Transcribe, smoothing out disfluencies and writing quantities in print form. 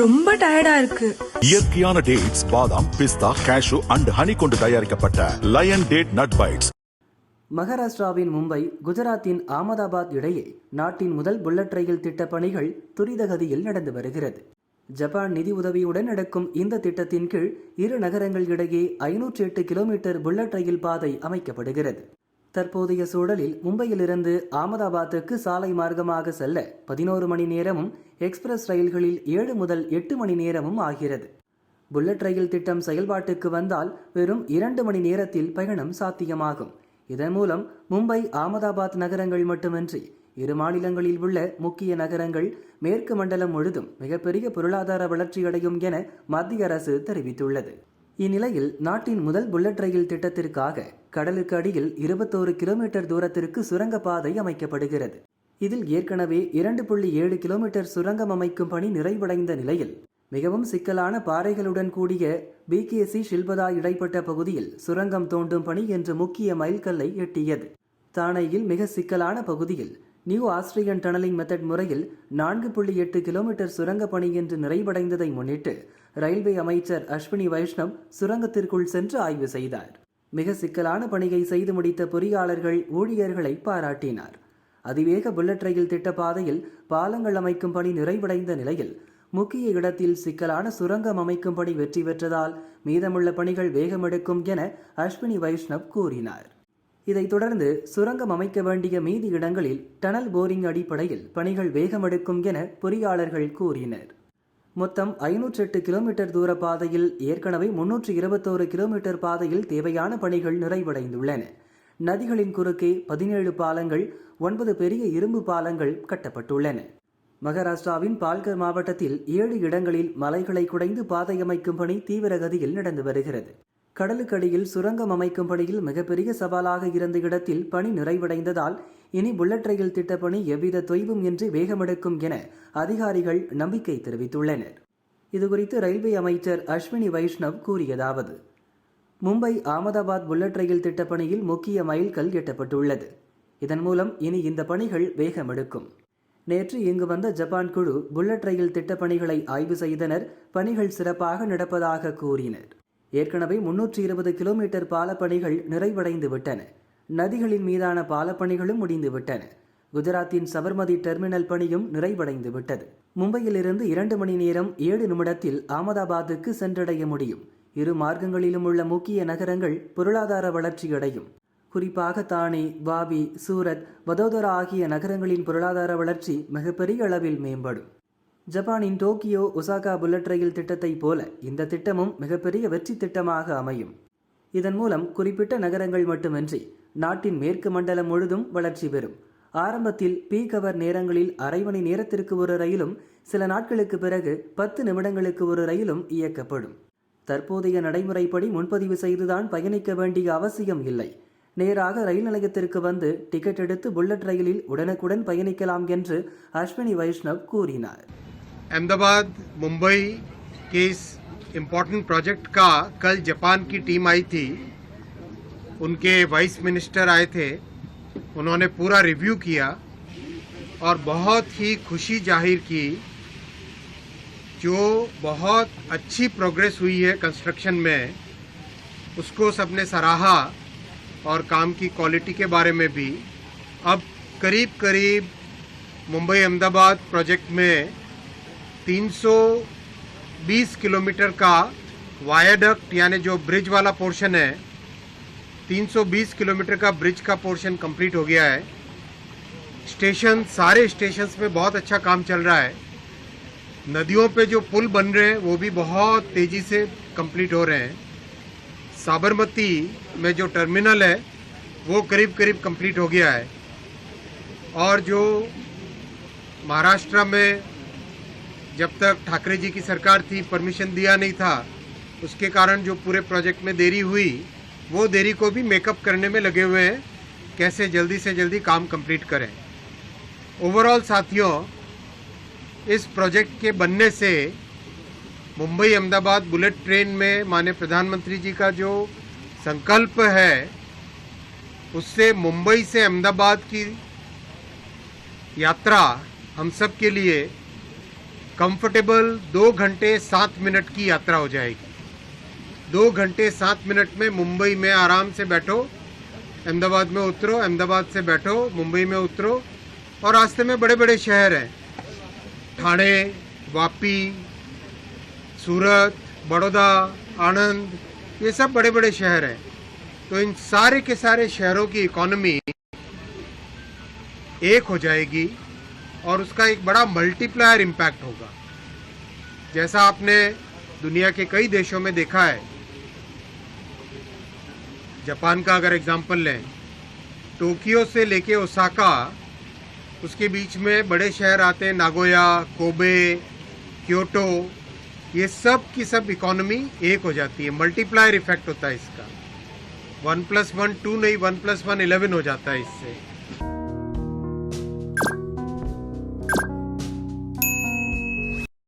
ரொம்ப டயர்டா இருக்கு. இயற்கையான டேட்ஸ், பாதாம், பிஸ்தா, கேஷு அண்ட் ஹனி கொண்டு தயாரிக்கப்பட்ட லயன் டேட் நட் பைட்ஸ். மகாராஷ்டிராவின் மும்பை, குஜராத்தின் அகமதாபாத் இடையே நாட்டின் முதல் புல்லட் ரயில் திட்ட பணிகள் துரிதகதியில் நடந்து வருகிறது. ஜப்பான் நிதி உதவியுடன் நடக்கும் இந்த திட்டத்தின் கீழ் இரு நகரங்கள் இடையே 508 கிலோமீட்டர் புல்லட் ரயில் பாதை அமைக்கப்படுகிறது. தற்போதைய சூழலில் மும்பையிலிருந்து அகமதாபாத்துக்கு சாலை மார்க்கமாக செல்ல 11 மணி நேரமும், எக்ஸ்பிரஸ் ரயில்களில் 7 முதல் 8 மணி நேரமும் ஆகிறது. புல்லட் ரயில் திட்டம் செயல்பாட்டுக்கு வந்தால் வெறும் 2 மணி நேரத்தில் பயணம் சாத்தியமாகும். இதன் மூலம் மும்பை, அகமதாபாத் நகரங்கள் மட்டுமின்றி இரு மாநிலங்களில் உள்ள முக்கிய நகரங்கள், மேற்கு மண்டலம் முழுதும் மிகப்பெரிய பொருளாதார வளர்ச்சியடையும் என மத்திய அரசு தெரிவித்துள்ளது. இந்நிலையில் நாட்டின் முதல் புல்லட் ரயில் திட்டத்திற்காக கடலுக்கு அடியில் 21 கிலோமீட்டர் தூரத்திற்கு சுரங்கப்பாதை அமைக்கப்படுகிறது. இதில் ஏற்கனவே 2.7 கிலோமீட்டர் சுரங்கம் அமைக்கும் பணி நிறைவடைந்த நிலையில் மிகவும் சிக்கலான பாறைகளுடன் கூடிய BKC ஷில்பதா இடைப்பட்ட பகுதியில் சுரங்கம் தோண்டும் பணி என்ற முக்கிய மைல்கல்லை எட்டியது. தானேயில் மிக சிக்கலான பகுதியில் நியூ ஆஸ்திரியன் டனலிங் மெத்தட் முறையில் 4.8 கிலோமீட்டர் சுரங்க பணி என்று நிறைவடைந்ததை முன்னிட்டு ரயில்வே அமைச்சர் அஸ்வினி வைஷ்ணவ் சுரங்கத்திற்குள் சென்று ஆய்வு செய்தார். மிக சிக்கலான பணியை செய்து முடித்த பொறியாளர்கள், ஊழியர்களை பாராட்டினார். அதிவேக புல்லட் ரயில் திட்ட பாதையில் பாலங்கள் அமைக்கும் பணி நிறைவடைந்த நிலையில் முக்கிய இடத்தில் சிக்கலான சுரங்கம் அமைக்கும் பணி வெற்றி பெற்றதால் மீதமுள்ள பணிகள் வேகமெடுக்கும் என அஸ்வினி வைஷ்ணவ் கூறினார். இதைத் தொடர்ந்து சுரங்கம் அமைக்க வேண்டிய மீதி இடங்களில் டனல் போரிங் அடிப்படையில் பணிகள் வேகமெடுக்கும் என பொறியாளர்கள் கூறினர். மொத்தம் 508 கிலோமீட்டர் தூர பாதையில் ஏற்கனவே 321 கிலோமீட்டர் பாதையில் தேவையான பணிகள் நிறைவடைந்துள்ளன. நதிகளின் குறுக்கே 17 பாலங்கள், 9 பெரிய இரும்பு பாலங்கள் கட்டப்பட்டுள்ளன. மகாராஷ்டிராவின் பால்கர் மாவட்டத்தில் 7 இடங்களில் மலைகளை குடைந்து பாதை அமைக்கும் பணி தீவிரகதியில் நடந்து வருகிறது. கடலுக்கடியில் சுரங்கம் அமைக்கும் பணியில் மிகப்பெரிய சவாலாக இருந்த இடத்தில் பணி நிறைவடைந்ததால் இனி புல்லட் ரயில் திட்ட பணி எவ்வித தொய்வும் இன்றி வேகமெடுக்கும் என அதிகாரிகள் நம்பிக்கை தெரிவித்துள்ளனர். இதுகுறித்து ரயில்வே அமைச்சர் அஸ்வினி வைஷ்ணவ் கூறியதாவது: மும்பை அகமதாபாத் புல்லட் ரயில் திட்ட பணியில் முக்கிய மைல்கல் எட்டப்பட்டுள்ளது. இதன் மூலம் இனி இந்த பணிகள் வேகமெடுக்கும். நேற்று இங்கு வந்த ஜப்பான் குழு புல்லட் ரயில் திட்ட பணிகளை ஆய்வு செய்தனர். பணிகள் சிறப்பாக நடப்பதாக கூறினர். ஏற்கனவே 320 கிலோமீட்டர் பாலப்பணிகள் நிறைவடைந்து விட்டன. நதிகளின் மீதான பாலப்பணிகளும் முடிந்துவிட்டன. குஜராத்தின் சபர்மதி டெர்மினல் பணியும் நிறைவடைந்து விட்டது. மும்பையிலிருந்து 2 மணி நேரம் 7 நிமிடத்தில் அகமதாபாத்துக்கு சென்றடைய முடியும். இரு மார்க்கங்களிலும் உள்ள முக்கிய நகரங்கள் பொருளாதார வளர்ச்சியடையும். குறிப்பாக தானே, வாபி, சூரத், வதோதரா ஆகிய நகரங்களின் பொருளாதார வளர்ச்சி மிகப்பெரிய அளவில் மேம்படும். ஜப்பானின் டோக்கியோ, ஒசாகா புல்லட் ரயில் திட்டத்தை போல இந்த திட்டமும் மிகப்பெரிய வெற்றி திட்டமாக அமையும். இதன் மூலம் குறிப்பிட்ட நகரங்கள் மட்டுமின்றி நாட்டின் மேற்கு மண்டலம் முழுதும் வளர்ச்சி பெறும். ஆரம்பத்தில் பீக் அவர் நேரங்களில் அரை மணி நேரத்திற்கு ஒரு ரயிலும், சில நாட்களுக்கு பிறகு 10 நிமிடங்களுக்கு ஒரு ரயிலும் இயக்கப்படும். தற்போதைய நடைமுறைப்படி முன்பதிவு செய்துதான் பயணிக்க வேண்டிய அவசியம் இல்லை. நேராக ரயில் நிலையத்திற்கு வந்து டிக்கெட் எடுத்து புல்லட் ரயிலில் உடனுக்குடன் பயணிக்கலாம் என்று அஸ்வினி வைஷ்ணவ் கூறினார். अहमदाबाद मुंबई के इस इम्पोर्टेंट प्रोजेक्ट का कल जापान की टीम आई थी. उनके वाइस मिनिस्टर आए थे. उन्होंने पूरा रिव्यू किया और बहुत ही खुशी जाहिर की. जो बहुत अच्छी प्रोग्रेस हुई है कंस्ट्रक्शन में, उसको सबने सराहा और काम की क्वालिटी के बारे में भी. अब करीब करीब मुंबई अहमदाबाद प्रोजेक्ट में 320 किलोमीटर का वायाडक्ट यानी जो ब्रिज वाला पोर्शन है, 320 किलोमीटर का ब्रिज का पोर्शन कंप्लीट हो गया है. स्टेशन, सारे स्टेशंस में बहुत अच्छा काम चल रहा है. नदियों पे जो पुल बन रहे हैं वो भी बहुत तेज़ी से कंप्लीट हो रहे हैं. साबरमती में जो टर्मिनल है वो करीब करीब कंप्लीट हो गया है. और जो महाराष्ट्र में जब तक ठाकरे जी की सरकार थी परमिशन दिया नहीं था, उसके कारण जो पूरे प्रोजेक्ट में देरी हुई, वो देरी को भी मेकअप करने में लगे हुए हैं. कैसे जल्दी से जल्दी काम कंप्लीट करें. ओवरऑल साथियों, इस प्रोजेक्ट के बनने से मुंबई अहमदाबाद बुलेट ट्रेन में माननीय प्रधानमंत्री जी का जो संकल्प है, उससे मुंबई से अहमदाबाद की यात्रा हम सब के लिए कंफर्टेबल 2 घंटे 7 मिनट की यात्रा हो जाएगी। 2 घंटे 7 मिनट में मुंबई में आराम से बैठो, अहमदाबाद में उतरो, अहमदाबाद से बैठो, मुंबई में उतरो, और रास्ते में बड़े बड़े शहर हैं, ठाणे, वापी, सूरत, बड़ौदा, आनंद, ये सब बड़े बड़े शहर हैं। तो इन सारे के सारे शहरों की इकोनॉमी एक हो जाएगी और उसका एक बड़ा मल्टीप्लायर इम्पैक्ट होगा। जैसा आपने दुनिया के कई देशों में देखा है, जापान का अगर एग्जांपल लें, टोक्यो से लेके ओसाका, उसके बीच में बड़े शहर आते हैं, नागोया, कोबे, क्योटो, ये सब की सब इकोनॉमी एक हो जाती है। मल्टीप्लायर इफेक्ट होता है इसका। 1+1 2 नहीं, 1+1 11 हो जाता है इससे।